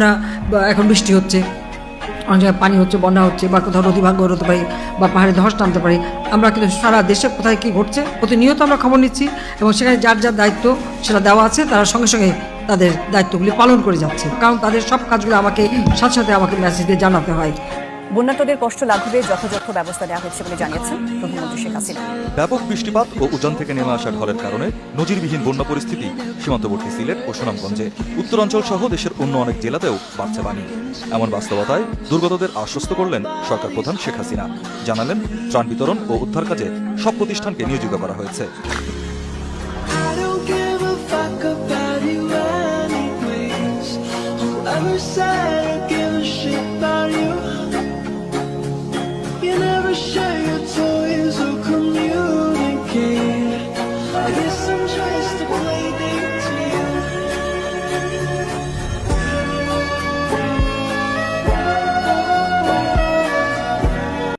না এখন বৃষ্টি হচ্ছে, অনেক জায়গায় পানি হচ্ছে, বন্যা হচ্ছে, বা কোথাও নদীভাঙ্গ হতে পারে, বা পাহাড়ে ধস নামতে পারে। আমরা কিন্তু সারা দেশে কোথায় কী ঘটছে প্রতিনিয়ত আমরা খবর নিচ্ছি, এবং সেখানে যার যার দায়িত্ব সেটা দেওয়া আছে, তারা সঙ্গে সঙ্গে তাদের দায়িত্বগুলি পালন করে যাচ্ছে, কারণ তাদের সব কাজগুলো আমাকে সাথে সাথে আমাকে মেসেজ দিয়ে জানাতে হয়। বন্যার্তদের কষ্ট লাঘবে যথাযথ ব্যবস্থা নেওয়া হচ্ছে বলে জানিয়েছেন প্রধানমন্ত্রী শেখ হাসিনা। ব্যাপক বৃষ্টিপাত ও উজান থেকে নেমে আসা ঢলের কারণে নজিরবিহীন বন্যা পরিস্থিতি সীমান্তবর্তী সিলেট ও সুনামগঞ্জে। উত্তরাঞ্চল সহ দেশের অন্য অনেক জেলাতেও বাড়ছে পানি। এমন বাস্তবতায় দুর্গতদের আশ্বস্ত করলেন সরকার প্রধান শেখ হাসিনা। জানালেন, ত্রাণ বিতরণ ও উদ্ধার কাজে সব প্রতিষ্ঠানকে নিয়োজিত করা হয়েছে। You never should.